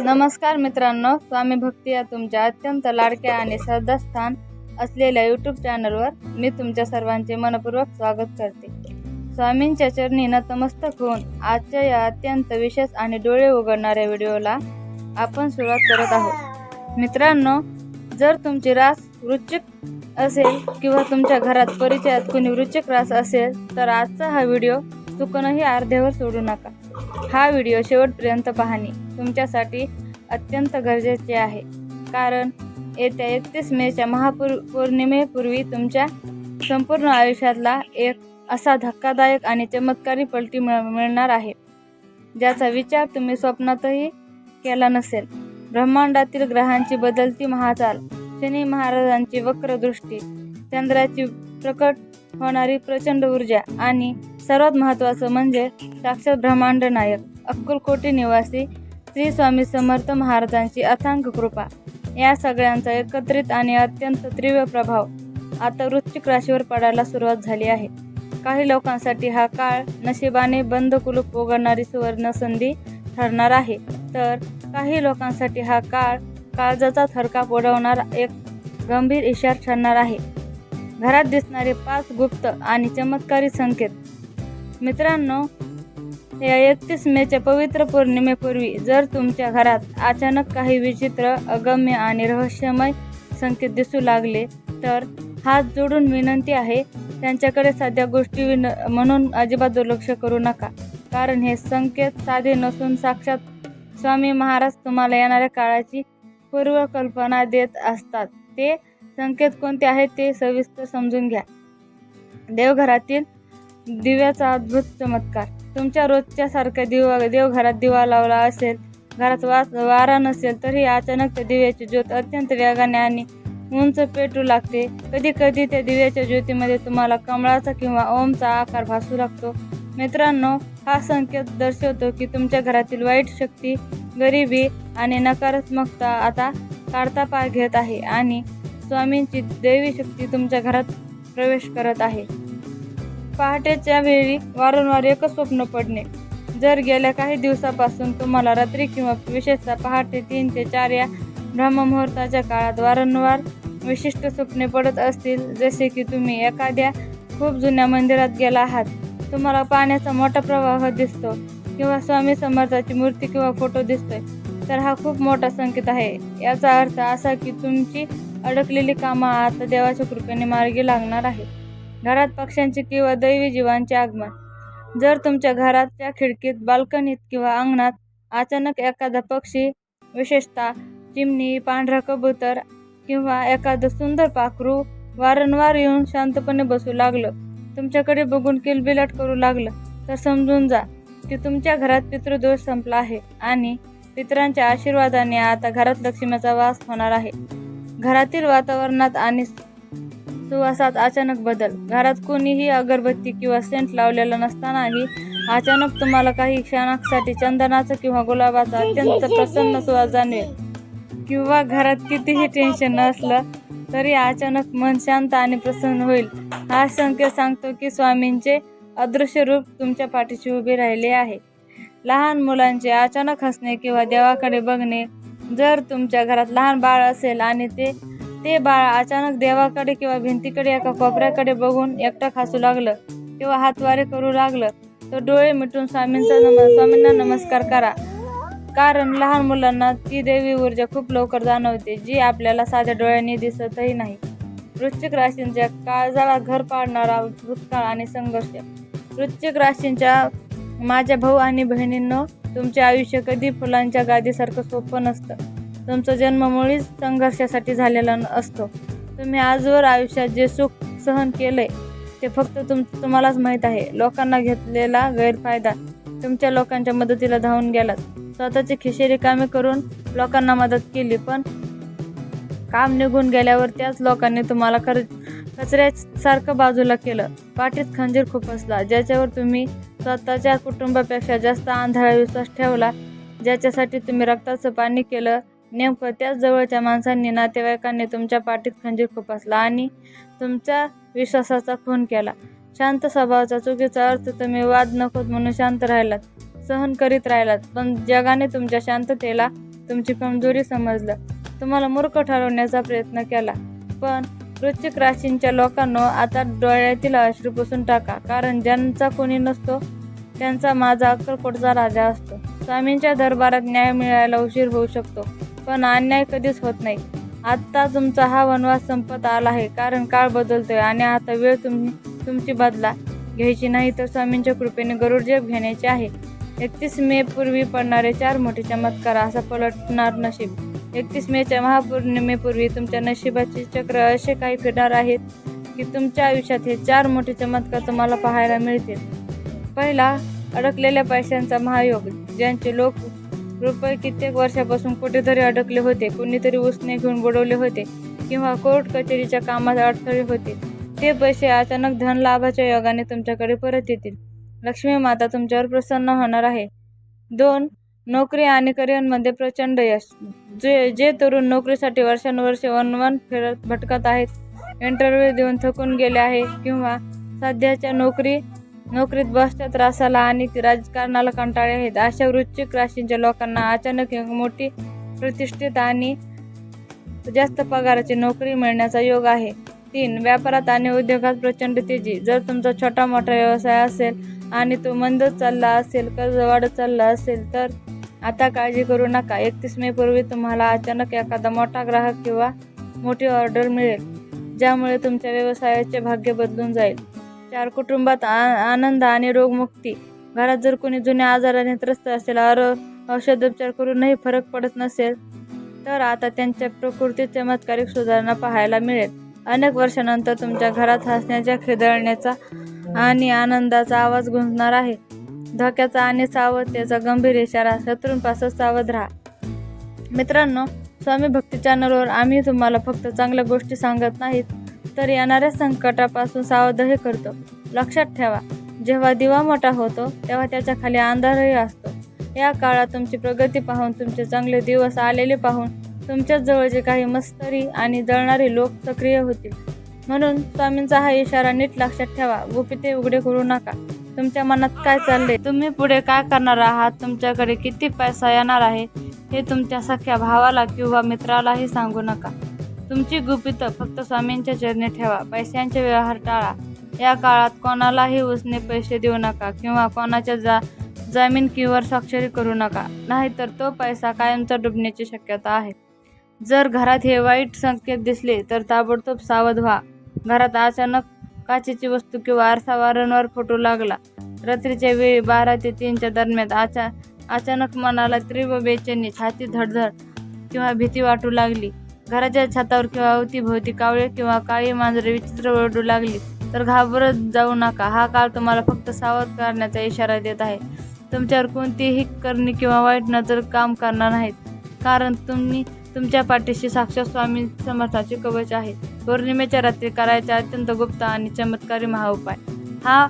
नमस्कार मित्रांनो, स्वामी भक्ती या तुमच्या अत्यंत लाडक्या आणि श्रद्धास्थान असलेल्या यूट्यूब चॅनलवर मी तुमच्या सर्वांचे मनपूर्वक स्वागत करते. स्वामींच्या चरणी नतमस्तक होऊन आजच्या या अत्यंत विशेष आणि डोळे उघडणाऱ्या व्हिडिओला आपण सुरुवात करत आहोत. मित्रांनो, जर तुमची रास वृश्चिक असेल किंवा तुमच्या घरात परिचयात कोणी वृश्चिक रास असेल तर आजचा हा व्हिडिओ चुकूनही अर्ध्यावर सोडू नका. हा व्हिडिओ शेवटपर्यंत पाहणे तुमच्यासाठी अत्यंत गरजेचे आहे, कारण येत्या 31 मेच्या महापौर्णिमेपूर्वी तुमच्या संपूर्ण आयुष्यातला एक असा धक्कादायक आणि चमत्कारी पलटी मिळणार आहे, ज्याचा विचार तुम्ही स्वप्नातही केला नसेल. ब्रह्मांडातील ग्रहांची बदलती महाचाल, शनी महाराजांची वक्रदृष्टी, चंद्राची प्रकट होणारी प्रचंड ऊर्जा आणि सर्वात महत्त्वाचं म्हणजे साक्षात ब्रह्मांड नायक अक्कलकोटी निवासी श्री स्वामी समर्थ महाराजांची अथांग कृपा, या सगळ्यांचा एकत्रित आणि अत्यंत तीव्र प्रभाव आता वृश्चिक राशीवर पडायला सुरुवात झाली आहे. काही लोकांसाठी हा काळ नशिबाने बंद कुलूप उघडणारी सुवर्ण संधी ठरणार आहे, तर काही लोकांसाठी हा काळ काळजाचा थरकाप उडवणारा एक गंभीर इशारा ठरणार आहे. घरात दिसणारे 5 गुप्त आणि चमत्कारी संकेत. मित्रांनो, या 31 मेच्या पवित्र पौर्णिमेपूर्वी जर तुमच्या घरात अचानक काही विचित्र, अगम्य आणि रहस्यमय संकेत दिसू लागले तर हात जोडून विनंती आहे, त्यांच्याकडे साध्या गोष्टी म्हणून अजिबात दुर्लक्ष करू नका, कारण हे संकेत साधे नसून साक्षात स्वामी महाराज तुम्हाला येणाऱ्या काळाची पूर्वकल्पना देत असतात. ते संकेत कोणते आहेत ते सविस्तर समजून घ्या. देवघरातील दिव्याचा अद्भुत चमत्कार. तुमच्या रोजच्या सारख्या देवघरात दिवा लावला असेल, घरात वारा नसेल तरी अचानक त्या दिव्याची ज्योत अत्यंत वेगाने आणि उंच पेटू लागते. कधी कधी त्या दिव्याच्या ज्योतीमध्ये तुम्हाला कमळाचा किंवा ओमचा आकार भासू लागतो. मित्रांनो, हा संकेत दर्शवतो की तुमच्या घरातील वाईट शक्ती, गरिबी आणि नकारात्मकता आता काढता पाय घेत आहे आणि स्वामींची दैवी शक्ती तुमच्या घरात प्रवेश करत आहे. पहाटेच्या वेळी वारंवार एकच स्वप्न पडणे. जर गेल्या काही दिवसापासून तुम्हाला रात्री किंवा विशेषतः पहाटे 3 ते 4 या ब्रह्ममुहूर्ताच्या काळात वारंवार विशिष्ट स्वप्ने पडत असतील, जसे की तुम्ही एखाद्या खूप जुन्या मंदिरात गेला आहात, तुम्हाला पाण्याचा मोठा प्रवाह दिसतो किंवा स्वामी समर्थाची मूर्ती किंवा फोटो दिसतोय, तर हा खूप मोठा संकेत आहे. याचा अर्थ असा की तुमची अडकलेली कामं आता देवाच्या कृपेने मार्गी लागणार आहे. घरात पक्ष्यांचे किंवा दैवी जीवांचे आगमन. जर तुमच्या घराच्या खिडकीत, बाल्कनीत किंवा अंगणात अचानक एखादा पक्षी, विशेषतः चिमणी, पांढरा कबूतर किंवा एखादं सुंदर पाखरू वारंवार येऊन शांतपणे बसू लागलं, तुमच्याकडे बघून किलबिलाट करू लागलं, तर समजून जा की तुमच्या घरात पितृदोष संपला आहे आणि पितरांच्या आशीर्वादाने आता घरात लक्ष्मीचा वास होणार आहे. घरातील वातावरणात आणि सुवासात अचानक बदल. घरात कोणीही अगरबत्ती किंवा सेंट लावलेला नसतानाही अचानक तुम्हाला काही क्षणांसाठी चंदनाचा किंवा गुलाबाचा अत्यंत प्रसन्न सुवास जाणवेल. किंवा घरात कितीही टेन्शन नसलं तरी अचानक मन शांत आणि प्रसन्न होईल. हा संकेत सांगतो की स्वामींचे अदृश्य रूप तुमच्या पाठीशी उभे राहिले आहे. लहान मुलांचे अचानक हसणे किंवा देवाकडे बघणे. जर तुमच्या घरात लहान बाळ असेल आणि ते बाळ अचानक देवाकडे किंवा भिंतीकडे एका कोपऱ्याकडे बघून एकटक हसू लागलं किंवा हातवारे करू लागलं, तर डोळे मिटून स्वामींना नमस्कार करा, कारण लहान मुलांना ती दैवी ऊर्जा खूप लवकर जाणवते, जी आपल्याला साध्या डोळ्यांनी दिसतही नाही. वृश्चिक राशींच्या काळजाला घर पाडणारा भूतकाळ आणि संघर्ष. वृश्चिक राशींच्या माझ्या भाऊ आणि बहिणींनो, तुमचे आयुष्य कधी फुलांच्या गादीसारखं सोपं नसतं. तुमचा जन्म मुळीच संघर्षासाठी झालेला असतो. तुम्ही आजवर आयुष्यात जे सुख सहन केलंय ते फक्त तुम्हालाच माहीत आहे. लोकांना घेतलेला गैरफायदा, तुमच्या लोकांच्या मदतीला धावून गेलात, स्वतःची खिशे रिकामी करून लोकांना मदत केली, पण काम निघून गेल्यावर त्याच लोकांनी तुम्हाला कचऱ्यासारखं बाजूला केलं. पाठीत खंजीर खुपसला, ज्याच्यावर तुम्ही स्वतःच्या कुटुंबापेक्षा जास्त आंधळा विश्वास ठेवला, ज्याच्यासाठी तुम्ही रक्ताचं पाणी केलं, नेमकं त्याच जवळच्या माणसांनी, नातेवाईकांनी तुमच्या पाठीत खंजीर खुपसला आणि तुमच्या विश्वासाचा खून केला. शांत स्वभावाचा चुकीचा अर्थ तुम्ही वाद नकोत म्हणून शांत राहिलात, सहन करीत राहिलात, पण जगाने तुमच्या शांततेला तुमची कमजोरी समजलं, तुम्हाला मूर्ख ठरवण्याचा प्रयत्न केला. पण वृश्चिक राशींच्या लोकांनो, आता डोळ्यातील अश्रू पुसून टाका, कारण ज्यांचा कोणी नसतो त्यांचा माझा अक्कलकोटचा राजा असतो. स्वामींच्या दरबारात न्याय मिळायला उशीर होऊ शकतो, पण अन्याय कधीच होत नाही. आता तुमचा हा वनवास संपत आला आहे, कारण काळ बदलतोय आणि आता वेळ तुमची बदला घ्यायची नाही, तर स्वामींच्या कृपेने गरुड जेब घेण्याचे आहे. 31 मे पूर्वी पडणारे 4 मोठे चमत्कार, असा पलटणार नशीब. 31 मेच्या महापौर्णिमेपूर्वी तुमच्या नशिबाचे चक्र असे काही फिरणार आहेत की तुमच्या आयुष्यात हे 4 मोठे चमत्कार तुम्हाला पाहायला मिळतील. पहिला, अडकलेल्या पैशांचा महायोग. ज्यांचे लोक रुपये कित्येक वर्षापासून कुठेतरी अडकले होते, कुणीतरी उसने घेऊन बुडवले होते किंवा कोर्ट कचेरीच्या कामात अडथळे होते, ते पैसे अचानक धन लाभाच्या योगाने तुमच्याकडे परत येतील. लक्ष्मी माता तुमच्यावर प्रसन्न होणार आहे. 2, नोकरी आणि करिअरमध्ये प्रचंड यश. जे तरुण नोकरीसाठी वर्षानुवर्षे वणवण फिरत भटकत आहेत, इंटरव्ह्यू देऊन थकून गेले आहे किंवा सध्याच्या नोकरीत बसच्या त्रासाला आणि राजकारणाला कंटाळे आहेत, अशा वृश्चिक राशींच्या लोकांना अचानक एक मोठी प्रतिष्ठित आणि जास्त पगाराची नोकरी मिळण्याचा योग आहे. 3, व्यापारात आणि उद्योगात प्रचंड तेजी. जर तुमचा छोटा मोठा व्यवसाय असेल आणि तो मंद चालला असेल, कर्ज वाढत चालला असेल, तर आता काळजी करू नका. 31 मे पूर्वी तुम्हाला अचानक एखादा मोठा ग्राहक किंवा मोठी ऑर्डर मिळेल, ज्यामुळे तुमच्या व्यवसायाचे भाग्य बदलून जाईल. 4, कुटुंबात आनंद आणि रोगमुक्ती. घरात जर कोणी जुन्या आजाराने त्रस्त असेल, औषधोपचार करूनही फरक पडत नसेल, तर आता त्यांच्या प्रकृतीत चमत्कारिक सुधारणा पाहायला मिळेल. अनेक वर्षानंतर तुमच्या घरात हसण्याच्या, खिदळण्याचा आणि आनंदाचा आवाज गुंजणार आहे. धोक्याचा आणि सावधतेचा गंभीर इशारा. शत्रूंपासून सावध राहा. मित्रांनो, स्वामी भक्ती चॅनलवर आम्ही तुम्हाला फक्त चांगल्या गोष्टी सांगत नाहीत, तर येणाऱ्या संकटापासून सावधही करतो. लक्षात ठेवा, जेव्हा दिवा मोठा होतो तेव्हा त्याच्या खाली अंधारही असतो. या काळात तुमची प्रगती पाहून, तुमचे चांगले दिवस आलेले पाहून तुमच्याच जवळचे काही मत्सरी आणि जळणारे लोक सक्रिय होतील. म्हणून स्वामींचा हा इशारा नीट लक्षात ठेवा. गुपिते उघडे करू नका. तुमच्या मनात काय चालले, तुम्ही पुढे काय करणार आहात, तुमच्याकडे किती पैसा येणार आहे, हे तुमच्या सख्या भावाला किंवा मित्रालाही सांगू नका. तुमची गुपितं फक्त स्वामींच्या चरणी ठेवा. पैशांचे व्यवहार टाळा. या काळात कोणालाही उसने पैसे देऊ नका किंवा कोणाच्या जामीन किंवा स्वाक्षरी करू नका, नाहीतर तो पैसा कायमचा डुबण्याची शक्यता आहे. जर घरात हे वाईट संकेत दिसले तर ताबडतोब सावध व्हा. घरात अचानक काचेची वस्तू किंवा आरसा वारंवार फुटू लागला, रात्रीच्या वेळी 12 ते 3च्या दरम्यान अचानक मनाला तीव्र बेचैनी, छाती धडधड किंवा भीती वाटू लागली, घराच्या छतावर किंवा अवतीभोवती कावळे किंवा काळी मांजरे विचित्र ओरडू लागली, तर घाबरत जाऊ नका. हा काळ तुम्हाला फक्त सावध करण्याचा इशारा देत आहे. तुमच्यावर कोणतीही करणी किंवा वाईट नजर काम करणार नाहीत, कारण तुमच्या पाठीशी साक्षात स्वामी समर्थाचे कवच आहे. पौर्णिमेच्या रात्री करायचा अत्यंत गुप्त आणि चमत्कारी महाउपाय. हा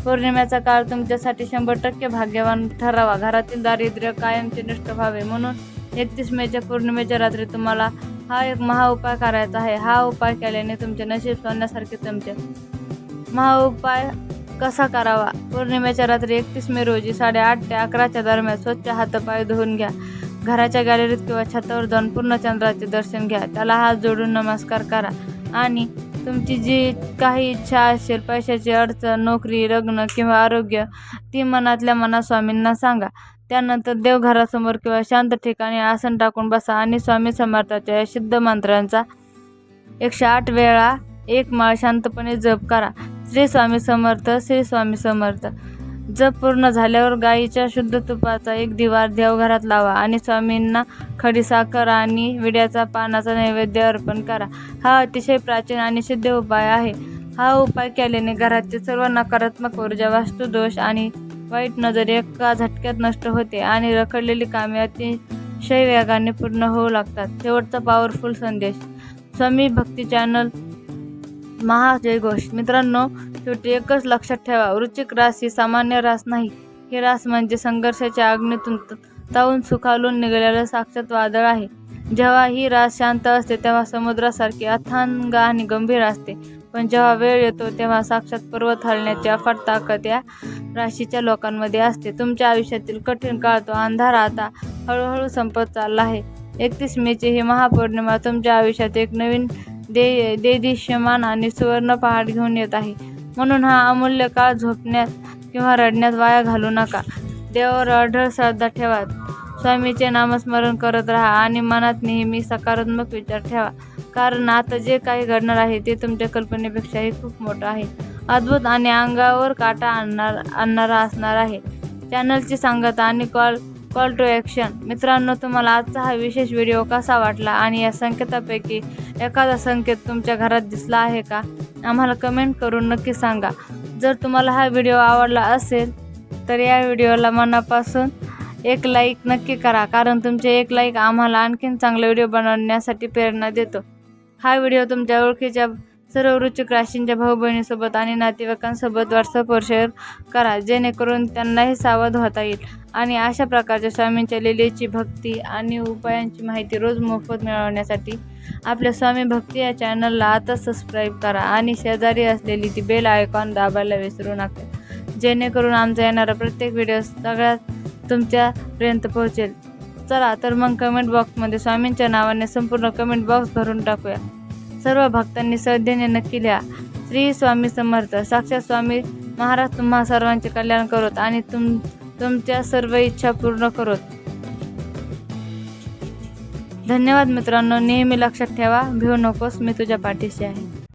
पौर्णिमेचा काळ तुमच्यासाठी 100% भाग्यवान ठरावा. घरातील दारिद्र्य कायमचे नष्ट व्हावे म्हणून 31 मेच्या पौर्णिमेच्या रात्री तुम्हाला हा एक महाउपाय करायचा आहे. हा उपाय केल्याने तुमचे नशीब सोन्यासारखे चमचेल. महाउपाय कसा करावा? पौर्णिमेच्या रात्री 31 मे रोजी 8:30 ते 11च्या दरम्यान स्वच्छ हातपाय धुवून घ्या. घराच्या गॅलरीत किंवा छतावर जाऊन पूर्ण चंद्राचे दर्शन घ्या. त्याला हात जोडून नमस्कार करा आणि तुमची जी काही इच्छा असेल, पैशाची अडचण, नोकरी, लग्न किंवा आरोग्य, ती मनातल्या मनात स्वामींना सांगा. त्यानंतर देवघरासमोर किंवा शांत ठिकाणी आसन टाकून बसा आणि स्वामी समर्थाच्या या सिद्ध मंत्रांचा 108 वेळा एक माळ शांतपणे जप करा. श्री स्वामी समर्थ, श्री स्वामी समर्थ. जप पूर्ण झाल्यावर गाईच्या शुद्ध तुपाचा एक दिवा देवघरात लावा आणि स्वामींना खडी साखर आणि विड्याचा पानाचा नैवेद्य अर्पण करा. हा अतिशय प्राचीन आणि सिद्ध उपाय आहे. हा उपाय केल्याने घरातील सर्व नकारात्मक ऊर्जा, वास्तुदोष आणि वाईट नजर एका झटक्यात नष्ट होते आणि रखडलेली कामे अतिशय वेगाने पूर्ण होऊ लागतात. शेवटचा पॉवरफुल संदेश. स्वामी भक्ती चॅनल महाजयघोष. मित्रांनो, शेवटी एकच लक्षात ठेवा, वृश्चिक रास ही सामान्य रास नाही. ही रास म्हणजे संघर्षाच्या अग्नीतून तावून सुखावून निघालेलं साक्षात वादळ आहे. जेव्हा ही रास शांत असते तेव्हा समुद्रासारखी अथांग आणि गंभीर असते. पण जेव्हा वेळ येतो तेव्हा साक्षात पर्वत हलण्याची अफाट ताकद या राशीच्या लोकांमध्ये असते. तुमच्या आयुष्यातील कठीण काळ, तो अंधार आता हळूहळू संपत चालला आहे. 31 मेची ही महापौर्णिमा तुमच्या आयुष्यात एक नवीन देदीप्यमान आणि सुवर्ण पहाट घेऊन येत आहे. म्हणून हा अमूल्य काळ झोपण्यात किंवा रडण्यात वाया घालू नका. देवावर अढळ श्रद्धा ठेवा, स्वामीचे नामस्मरण करत राहा आणि मनात नेहमी सकारात्मक विचार ठेवा. कारण आता जे काही घडणार आहे ते तुमच्या कल्पनेपेक्षाही खूप मोठं आहे, अद्भुत आणि अंगावर काटा आणणारा असणार आहे. चॅनलची सांगता आणि कॉल टू ॲक्शन. मित्रांनो, तुम्हाला आजचा हा विशेष व्हिडिओ कसा वाटला आणि या संकेतापैकी एखादा संकेत तुमच्या घरात दिसला आहे का? आम्हाला कमेंट करून नक्की सांगा. जर तुम्हाला हा व्हिडिओ आवडला असेल तर या व्हिडिओला मनापासून एक लाईक नक्की करा, कारण तुमचे एक लाईक आम्हाला आणखीन चांगले व्हिडिओ बनवण्यासाठी प्रेरणा देतो. हा व्हिडिओ तुमच्या ओळखीच्या सर्व वृश्चिक राशींच्या भाऊ बहिणीसोबत आणि नातेवाईकांसोबत व्हॉट्सअपवर शेअर करा, जेणेकरून त्यांनाही सावध होता येईल आणि अशा प्रकारच्या स्वामींच्या लीलेची, भक्ती आणि उपायांची माहिती रोज मोफत मिळवण्यासाठी आपल्या स्वामी भक्ती या चॅनलला आता सबस्क्राईब करा आणि शेजारी असलेली ती बेल आयकॉन दाबायला विसरू नका, जेणेकरून आमचा येणारा प्रत्येक व्हिडिओ सगळ्यात तुमच्यापर्यंत पोहोचेल. चला तर मग कमेंट बॉक्समध्ये स्वामींच्या नावाने संपूर्ण कमेंट बॉक्स भरून टाकूया. सर्व भक्तांनी श्रद्धेने नक्की लिहा, श्री स्वामी समर्थ. साक्षात स्वामी महाराज तुम्हा सर्वांचे कल्याण करोत आणि तुमच्या सर्व इच्छा पूर्ण करोत. धन्यवाद मित्रांनो. नेहमी लक्षात ठेवा, भिवू नकोस, मी तुझ्या पाठीशी आहे.